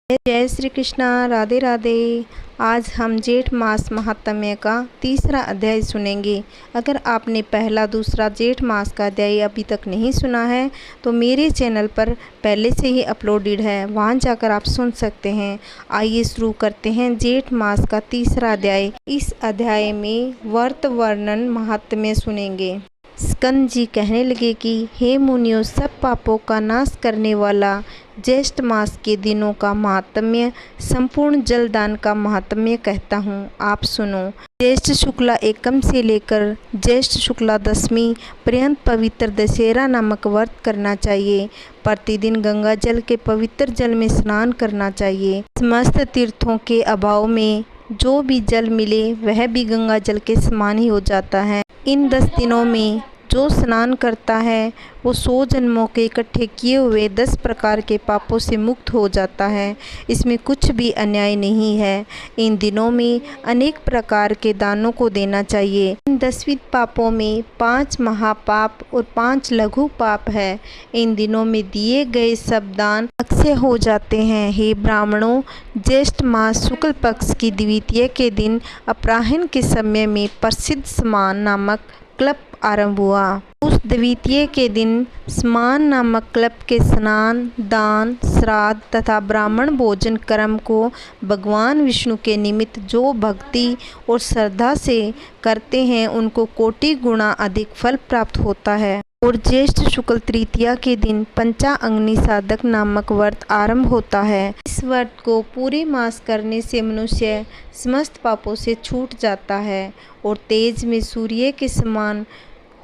जय श्री कृष्णा, राधे राधे। आज हम जेठ मास महात्म्य का तीसरा अध्याय सुनेंगे। अगर आपने पहला दूसरा जेठ मास का अध्याय अभी तक नहीं सुना है तो मेरे चैनल पर पहले से ही अपलोडेड है, वहां जाकर आप सुन सकते हैं। आइए शुरू करते हैं जेठ मास का तीसरा अध्याय। इस अध्याय में व्रत वर्णन महात्म्य सुनेंगे। स्कंद जी कहने लगे कि हे मुनियों, सब पापों का नाश करने वाला ज्येष्ठ मास के दिनों का महात्म्य संपूर्ण जलदान का महात्म्य कहता हूँ, आप सुनो। ज्येष्ठ शुक्ला एकम से लेकर ज्येष्ठ शुक्ला दशमी पर्यंत पवित्र दशहरा नामक व्रत करना चाहिए। प्रतिदिन गंगा जल के पवित्र जल में स्नान करना चाहिए। समस्त तीर्थों के अभाव में जो भी जल मिले वह भी गंगा जल के समान ही हो जाता है। इन 10 दिनों में जो स्नान करता है वो 100 जन्मों के इकट्ठे किए हुए 10 प्रकार के पापों से मुक्त हो जाता है। इसमें कुछ भी अन्याय नहीं है। इन दिनों में अनेक प्रकार के दानों को देना चाहिए। इन 10 पापों में 5 महापाप और 5 लघु पाप है। इन दिनों में दिए गए सब दान अक्षय हो जाते हैं। हे ब्राह्मणों, ज्येष्ठ मास शुक्ल पक्ष की द्वितीया के दिन अपराह्न के समय में प्रसिद्ध स्मान नामक क्लब आरंभ हुआ। उस द्वितीय के दिन स्मान नामक क्लब के स्नान, दान, श्राद्ध तथा ब्राह्मण भोजन कर्म को भगवान विष्णु के निमित्त जो भक्ति और श्रद्धा से करते हैं उनको कोटि गुना अधिक फल प्राप्त होता है। और ज्येष्ठ शुक्ल तृतीया के दिन पंचाअग्नि साधक नामक व्रत आरंभ होता है। इस व्रत को पूरे मास करने से मनुष्य समस्त पापों से छूट जाता है और तेज में सूर्य के समान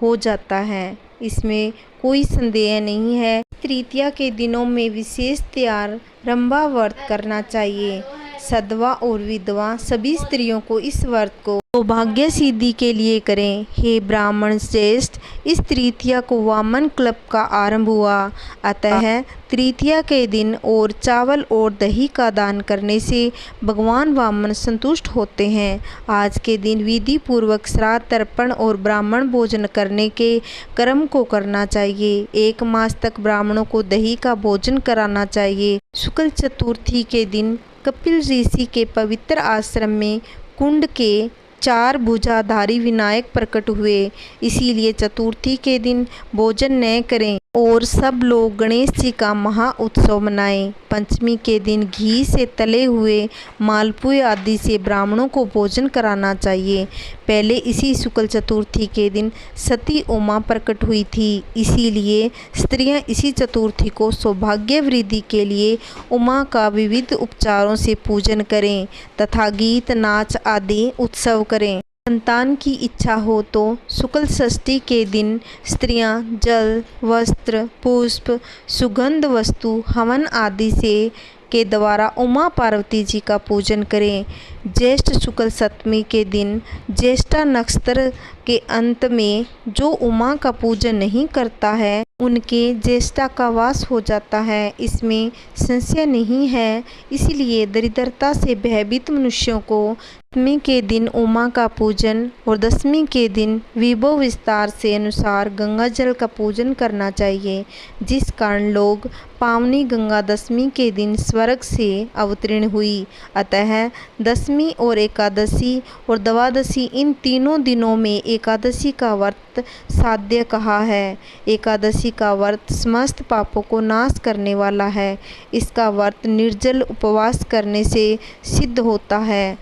हो जाता है। इसमें कोई संदेह नहीं है। तृतीया के दिनों में विशेष तैयार रंभा व्रत करना चाहिए। सधवा और विधवा सभी स्त्रियों को इस व्रत को सौभाग्य सिद्धि के लिए करें। हे ब्राह्मण श्रेष्ठ, इस तृतीया को वामन क्लब का आरंभ हुआ। अतः तृतीया के दिन और चावल और दही का दान करने से भगवान वामन संतुष्ट होते हैं। आज के दिन विधि पूर्वक श्राद्ध तर्पण और ब्राह्मण भोजन करने के कर्म को करना चाहिए। 1 मास तक ब्राह्मणों को दही का भोजन कराना चाहिए। शुक्ल चतुर्थी के दिन कपिल ऋषि के पवित्र आश्रम में कुंड के 4 भुजाधारी विनायक प्रकट हुए। इसीलिए चतुर्थी के दिन भोजन न करें और सब लोग गणेश जी का महा उत्सव मनाएं। पंचमी के दिन घी से तले हुए मालपुए आदि से ब्राह्मणों को भोजन कराना चाहिए। पहले इसी शुक्ल चतुर्थी के दिन सती उमा प्रकट हुई थी। इसीलिए स्त्रियां इसी चतुर्थी को सौभाग्य वृद्धि के लिए उमा का विविध उपचारों से पूजन करें तथा गीत नाच आदि उत्सव करें। संतान की इच्छा हो तो शुक्ल षष्ठी के दिन स्त्रियां जल, वस्त्र, पुष्प, सुगंध वस्तु, हवन आदि से के द्वारा उमा पार्वती जी का पूजन करें। ज्येष्ठ शुक्ल सप्तमी के दिन ज्येष्ठा नक्षत्र के अंत में जो उमा का पूजन नहीं करता है उनके ज्येष्ठा का वास हो जाता है, इसमें संशय नहीं है। इसलिए दरिद्रता से भयभीत मनुष्यों को सप्तमी के दिन उमा का पूजन और दशमी के दिन विभव विस्तार से अनुसार गंगा जल का पूजन करना चाहिए, जिस कारण लोग पावनी गंगा दशमी के दिन स्वर्ग से अवतीर्ण हुई। अतः दशमी और एकादशी और द्वादशी इन तीनों दिनों में एकादशी का व्रत साध्य कहा है। एकादशी का व्रत समस्त पापों को नाश करने वाला है। इसका व्रत निर्जल उपवास करने से सिद्ध होता है।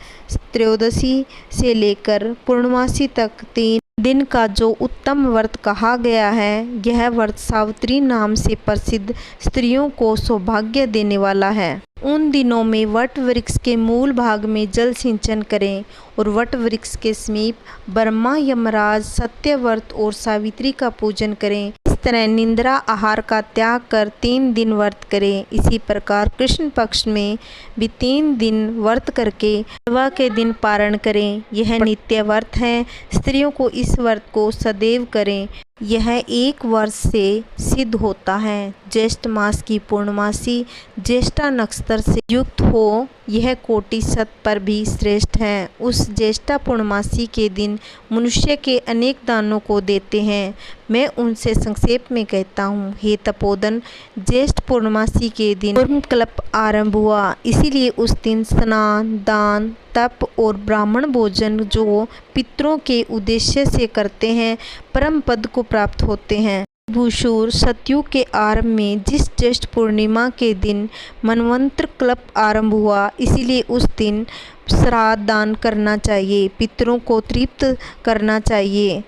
त्रयोदशी से लेकर पूर्णमासी तक 3 दिन का जो उत्तम व्रत कहा गया है, यह व्रत सावित्री नाम से प्रसिद्ध स्त्रियों को सौभाग्य देने वाला है। उन दिनों में वट वृक्ष के मूल भाग में जल सिंचन करें और वट वृक्ष के समीप ब्रह्मा, यमराज, सत्यव्रत और सावित्री का पूजन करें। इस तरह निंद्रा आहार का त्याग कर 3 दिन व्रत करें। इसी प्रकार कृष्ण पक्ष में भी 3 दिन व्रत करके विवाह के दिन पारण करें। यह नित्य व्रत है। स्त्रियों को इस व्रत को सदैव करें। यह 1 वर्ष से सिद्ध होता है। ज्येष्ठ मास की पूर्णमासी ज्येष्ठा नक्षत्र से युक्त हो, यह कोटि सत पर भी श्रेष्ठ है। उस ज्येष्ठा पूर्णमासी के दिन मनुष्य के अनेक दानों को देते हैं। मैं उनसे संक्षेप में कहता हूँ। हे तपोधन, ज्येष्ठ पूर्णमासी के दिन कूर्मकल्प आरंभ हुआ, इसीलिए उस दिन स्नान, दान, तप और ब्राह्मण भोजन जो पितरों के उद्देश्य से करते हैं, परम पद को प्राप्त होते हैं। भूषुर सतयुग के आरंभ में जिस ज्येष्ठ पूर्णिमा के दिन मनवंतर कल्प आरंभ हुआ, इसीलिए उस दिन श्राद्ध दान करना चाहिए, पितरों को तृप्त करना चाहिए। इस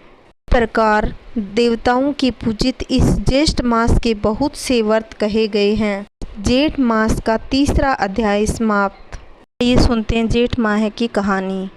प्रकार देवताओं की पूजित इस ज्येष्ठ मास के बहुत से व्रत कहे गए हैं। जेठ मास का 3रा अध्याय समाप्त। ये सुनते हैं जेठ माह की कहानी।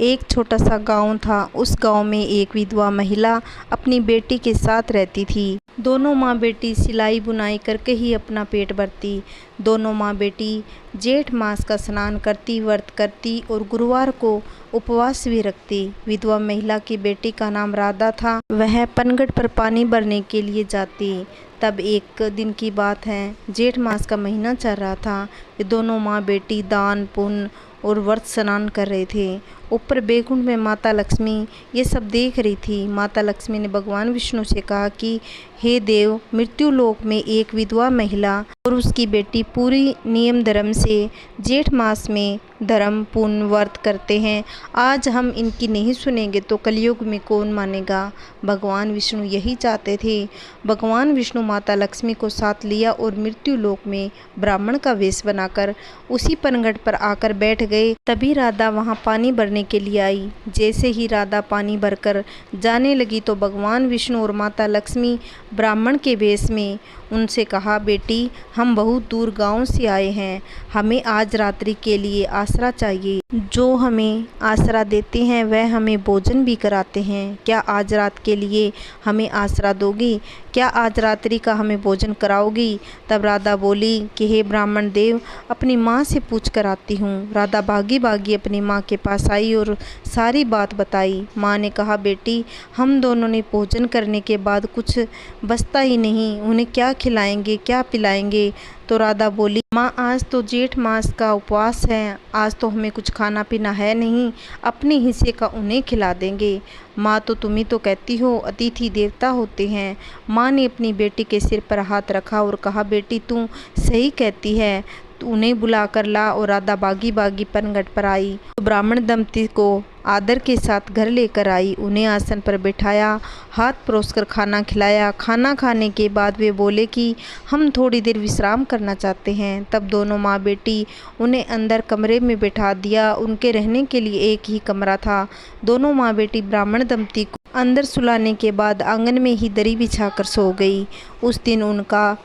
एक छोटा सा गांव था। उस गांव में एक विधवा महिला अपनी बेटी के साथ रहती थी। दोनों माँ बेटी सिलाई बुनाई करके ही अपना पेट भरती। दोनों माँ बेटी जेठ मास का स्नान करती, व्रत करती और गुरुवार को उपवास भी रखती। विधवा महिला की बेटी का नाम राधा था। वह पनघट पर पानी भरने के लिए जाती। तब एक दिन की बात है, जेठ मास का महीना चल रहा था। वे दोनों माँ बेटी दान पुण्य और व्रत स्नान कर रहे थे। ऊपर बैकुंठ में माता लक्ष्मी ये सब देख रही थी। माता लक्ष्मी ने भगवान विष्णु से कहा कि हे देव, मृत्यु लोक में एक विधवा महिला और उसकी बेटी पूरी नियम धर्म से जेठ मास में धर्म पुण्य व्रत करते हैं। आज हम इनकी नहीं सुनेंगे तो कलयुग में कौन मानेगा। भगवान विष्णु यही चाहते थे। भगवान विष्णु माता लक्ष्मी को साथ लिया और मृत्यु लोक में ब्राह्मण का वेश बनाकर उसी पनघट पर आकर बैठ गए। तभी राधा वहाँ पानी भरने के लिए आई। जैसे ही राधा पानी भरकर जाने लगी तो भगवान विष्णु और माता लक्ष्मी ब्राह्मण के वेश में उनसे कहा, बेटी, हम बहुत दूर गांव से आए हैं, हमें आज रात्रि के लिए आसरा चाहिए। जो हमें आसरा देते हैं वह हमें भोजन भी कराते हैं। क्या आज रात के लिए हमें आसरा दोगी? क्या आज रात्रि का हमें भोजन कराओगी? तब राधा बोली कि हे ब्राह्मण देव, अपनी माँ से पूछ कर आती हूँ। राधा भागी भागी अपनी माँ के पास आई और सारी बात बताई। माँ ने कहा, बेटी, हम दोनों ने भोजन करने के बाद कुछ बचता ही नहीं, उन्हें क्या खिलाएंगे, क्या पिलाएंगे? तो राधा बोली, माँ, आज तो जेठ मास का उपवास है, आज तो हमें कुछ खाना पीना है नहीं, अपने हिस्से का उन्हें खिला देंगे। माँ, तो तुम ही तो कहती हो अतिथि देवता होते हैं। माँ ने अपनी बेटी के सिर पर हाथ रखा और कहा, बेटी, तू सही कहती है, तो उन्हें बुला कर ला। और राधा बागी बागी पनघट पर आई तो ब्राह्मण दंपति को आदर के साथ घर लेकर आई। उन्हें आसन पर बिठाया, हाथ परोसकर खाना खिलाया। खाना खाने के बाद वे बोले कि हम थोड़ी देर विश्राम करना चाहते हैं। तब दोनों माँ बेटी उन्हें अंदर कमरे में बिठा दिया। उनके रहने के लिए एक ही कमरा था। दोनों माँ बेटी ब्राह्मण दंपति को अंदर सुलाने के बाद आंगन में ही दरी बिछाकर सो गई। उस दिन उनका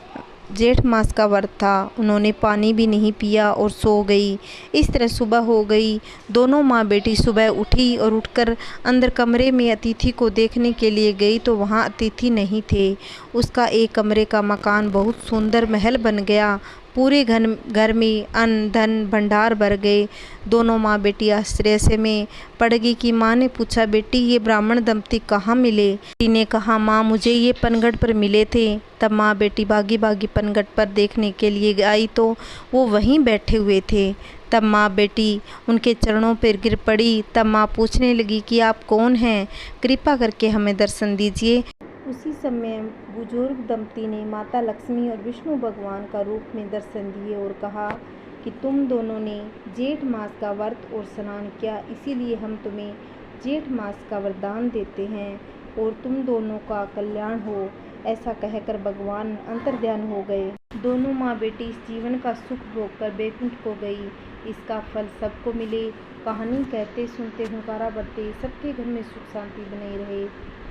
जेठ मास का व्रत था। उन्होंने पानी भी नहीं पिया और सो गई। इस तरह सुबह हो गई। दोनों माँ बेटी सुबह उठी और उठकर अंदर कमरे में अतिथि को देखने के लिए गई तो वहाँ अतिथि नहीं थे। उसका एक कमरे का मकान बहुत सुंदर महल बन गया। पूरे घर में अन्न धन भंडार भर गए। दोनों माँ बेटी आश्चर्य में पड़ गई कि माँ ने पूछा, बेटी, ये ब्राह्मण दंपति कहाँ मिले? बेटी ने कहा, माँ, मुझे ये पनघट पर मिले थे। तब माँ बेटी भागी भागी पनघट पर देखने के लिए आई तो वो वहीं बैठे हुए थे। तब माँ बेटी उनके चरणों पर गिर पड़ी। तब माँ पूछने लगी कि आप कौन हैं? कृपा करके हमें दर्शन दीजिए। उसी समय बुजुर्ग दंपति ने माता लक्ष्मी और विष्णु भगवान का रूप में दर्शन दिए और कहा कि तुम दोनों ने जेठ मास का व्रत और स्नान किया, इसीलिए हम तुम्हें जेठ मास का वरदान देते हैं और तुम दोनों का कल्याण हो। ऐसा कहकर भगवान अंतर्ध्यान हो गए। दोनों माँ बेटी इस जीवन का सुख भोग कर बैकुंठ को गई। इसका फल सबको मिले। कहानी कहते सुनते हुंकारा बढ़ते, सबके घर में सुख शांति बनी रहे।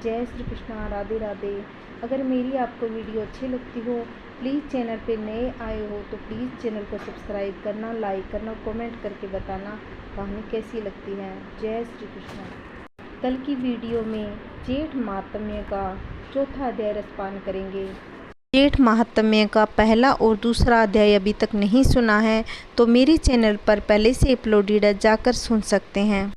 जय श्री कृष्णा। राधे राधे। अगर मेरी आपको वीडियो अच्छी लगती हो, प्लीज़ चैनल पे नए आए हो तो प्लीज़ चैनल को सब्सक्राइब करना, लाइक करना, कमेंट करके बताना कहानी कैसी लगती है। जय श्री कृष्णा। कल की वीडियो में जेठ महात्म्य का 4था अध्याय रसपान करेंगे। जेठ महात्म्य का पहला और दूसरा अध्याय अभी तक नहीं सुना है तो मेरे चैनल पर पहले से अपलोडेड है, जाकर सुन सकते हैं।